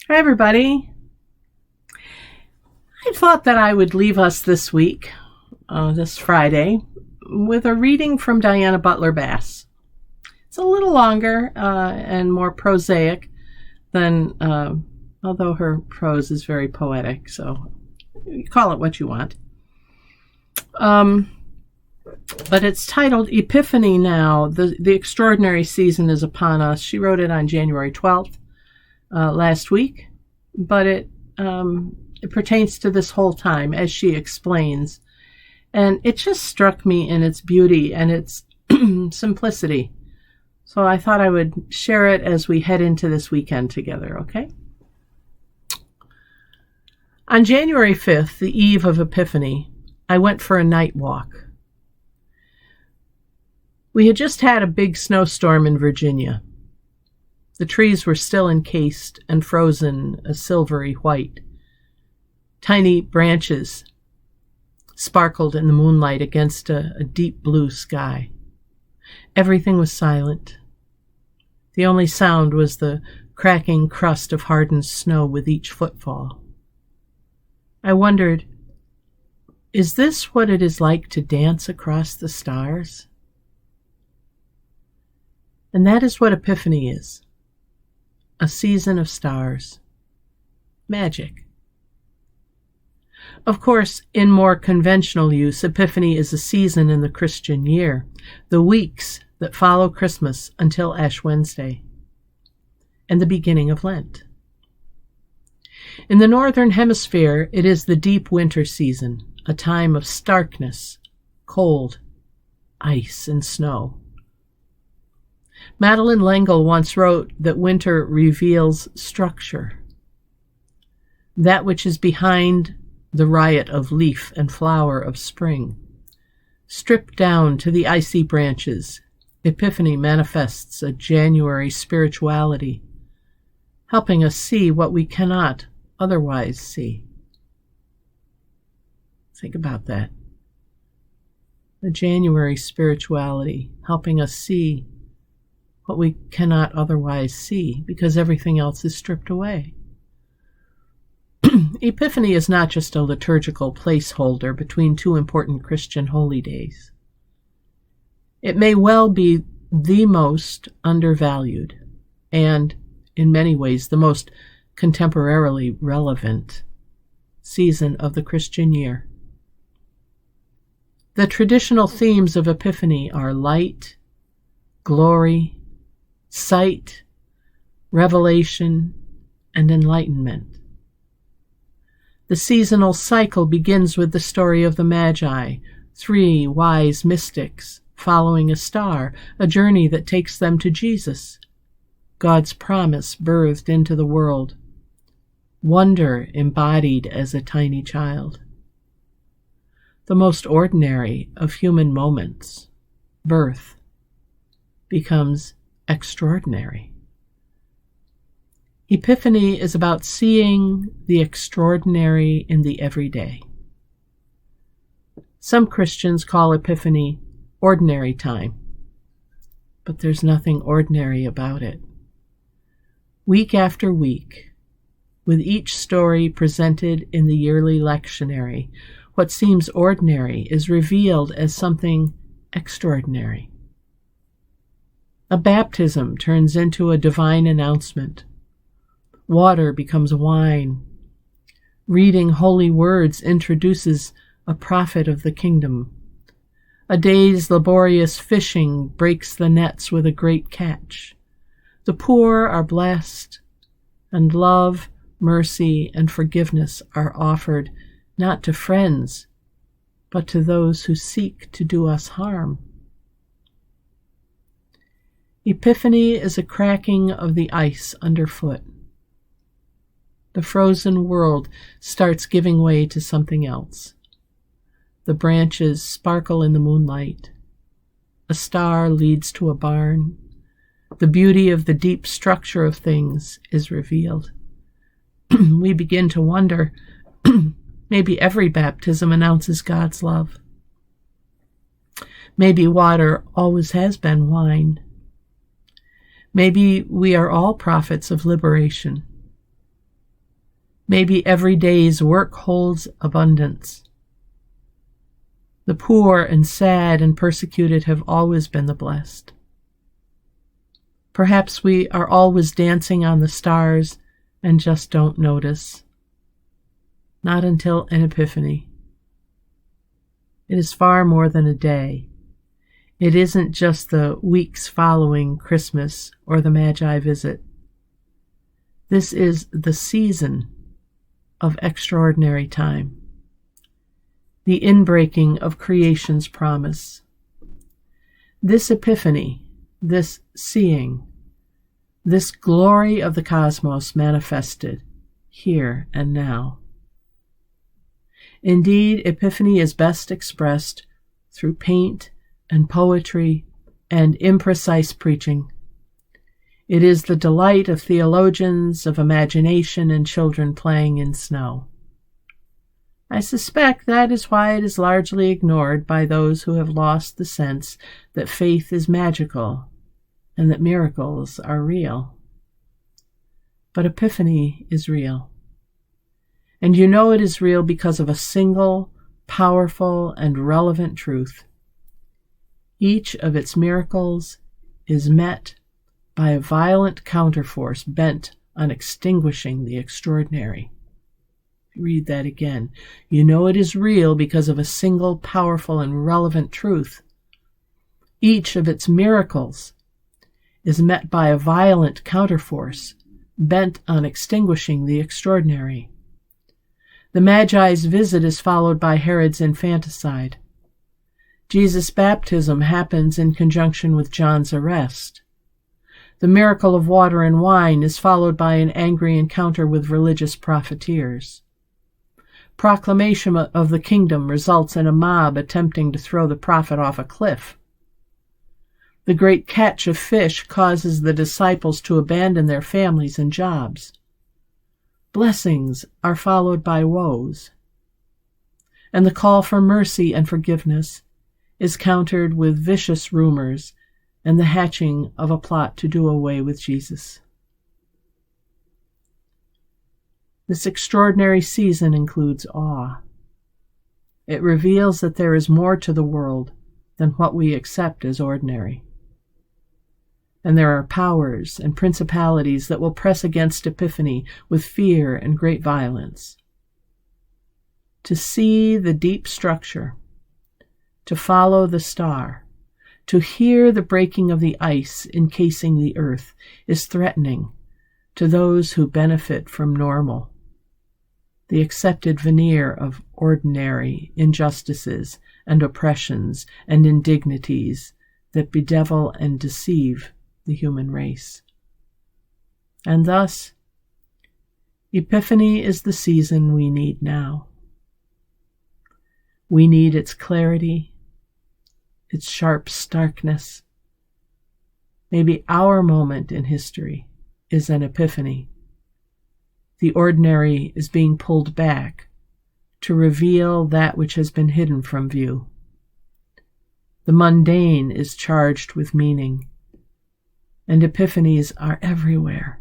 Hi, everybody. I thought that I would leave us this week, this Friday, with a reading from Diana Butler Bass. It's a little longer and more prosaic than, although her prose is very poetic, so you call it what you want. But it's titled Epiphany Now. The extraordinary season is upon us. She wrote it on January 12th last week, but it pertains to this whole time, as she explains. And it just struck me in its beauty and its simplicity. So I thought I would share it as we head into this weekend together, okay? On January 5th, the eve of Epiphany, I went for a night walk. We had just had a big snowstorm in Virginia. The trees were still encased and frozen a silvery white. Tiny branches sparkled in the moonlight against a deep blue sky. Everything was silent. The only sound was the cracking crust of hardened snow with each footfall. I wondered, is this what it is like to dance across the stars? And that is what Epiphany is. A season of stars. Magic. Of course, in more conventional use, Epiphany is a season in the Christian year, the weeks that follow Christmas until Ash Wednesday, and the beginning of Lent. In the Northern Hemisphere, it is the deep winter season, a time of starkness, cold, ice, and snow. Madeleine L'Engle once wrote that winter reveals structure, that which is behind the riot of leaf and flower of spring. Stripped down to the icy branches, Epiphany manifests a January spirituality, helping us see what we cannot otherwise see. Think about that. The January spirituality, helping us see what we cannot otherwise see because everything else is stripped away. Epiphany is not just a liturgical placeholder between two important Christian holy days. It may well be the most undervalued and, in many ways, the most contemporarily relevant season of the Christian year. The traditional themes of Epiphany are light, glory, sight, revelation, and enlightenment. The seasonal cycle begins with the story of the Magi, 3 wise mystics following a star, a journey that takes them to Jesus, God's promise birthed into the world, wonder embodied as a tiny child. The most ordinary of human moments, birth, becomes extraordinary. Epiphany is about seeing the extraordinary in the everyday. Some Christians call Epiphany ordinary time, but there's nothing ordinary about it. Week after week, with each story presented in the yearly lectionary, what seems ordinary is revealed as something extraordinary. A baptism turns into a divine announcement. Water becomes wine. Reading holy words introduces a prophet of the kingdom. A day's laborious fishing breaks the nets with a great catch. The poor are blessed, and love, mercy, and forgiveness are offered not to friends, but to those who seek to do us harm. Epiphany is a cracking of the ice underfoot. The frozen world starts giving way to something else. The branches sparkle in the moonlight. A star leads to a barn. The beauty of the deep structure of things is revealed. We begin to wonder, maybe every baptism announces God's love. Maybe water always has been wine. Maybe we are all prophets of liberation. Maybe every day's work holds abundance. The poor and sad and persecuted have always been the blessed. Perhaps we are always dancing on the stars and just don't notice. Not until an epiphany. It is far more than a day. It isn't just the weeks following Christmas or the Magi visit. This is the season of extraordinary time, the inbreaking of creation's promise. This epiphany, this seeing, this glory of the cosmos manifested here and now. Indeed, Epiphany is best expressed through paint and poetry and imprecise preaching. It is the delight of theologians, of imagination, and children playing in snow. I suspect that is why it is largely ignored by those who have lost the sense that faith is magical and that miracles are real. But Epiphany is real. And you know it is real because of a single, powerful, and relevant truth. Each of its miracles is met by a violent counterforce bent on extinguishing the extraordinary. Read that again. You know it is real because of a single, powerful, and relevant truth. Each of its miracles is met by a violent counterforce bent on extinguishing the extraordinary. The Magi's visit is followed by Herod's infanticide. Jesus' baptism happens in conjunction with John's arrest. The miracle of water and wine is followed by an angry encounter with religious profiteers. Proclamation of the kingdom results in a mob attempting to throw the prophet off a cliff. The great catch of fish causes the disciples to abandon their families and jobs. Blessings are followed by woes. And the call for mercy and forgiveness is countered with vicious rumors and the hatching of a plot to do away with Jesus. This extraordinary season includes awe. It reveals that there is more to the world than what we accept as ordinary. And there are powers and principalities that will press against Epiphany with fear and great violence. To see the deep structure, to follow the star, to hear the breaking of the ice encasing the earth is threatening to those who benefit from normal, the accepted veneer of ordinary injustices and oppressions and indignities that bedevil and deceive the human race. And thus, Epiphany is the season we need now. We need its clarity, its sharp starkness. Maybe our moment in history is an epiphany. The ordinary is being pulled back to reveal that which has been hidden from view. The mundane is charged with meaning, and epiphanies are everywhere.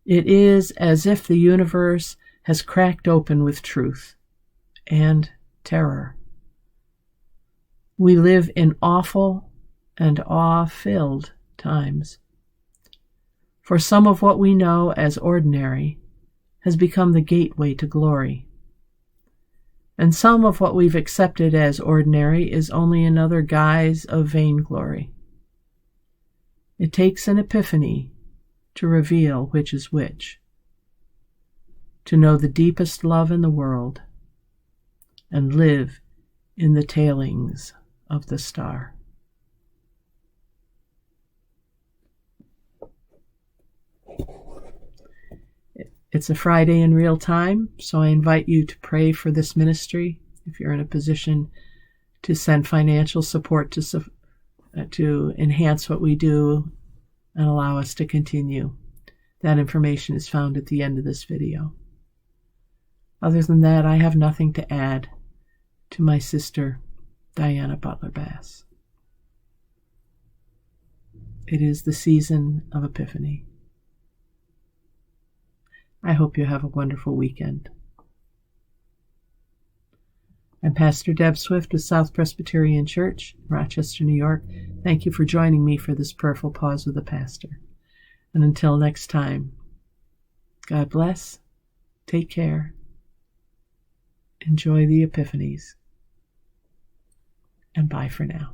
It is as if the universe has cracked open with truth and terror. We live in awful and awe-filled times. For some of what we know as ordinary has become the gateway to glory. And some of what we've accepted as ordinary is only another guise of vainglory. It takes an epiphany to reveal which is which, to know the deepest love in the world and live in the tailings of the star. It's a Friday in real time, so I invite you to pray for this ministry if you're in a position to send financial support to enhance what we do and allow us to continue. That information is found at the end of this video. Other than that, I have nothing to add to my sister, Diana Butler Bass. It is the season of Epiphany. I hope you have a wonderful weekend. I'm Pastor Deb Swift with South Presbyterian Church, Rochester, New York. Thank you for joining me for this prayerful pause with the pastor. And until next time, God bless, take care, enjoy the Epiphanies, and bye for now.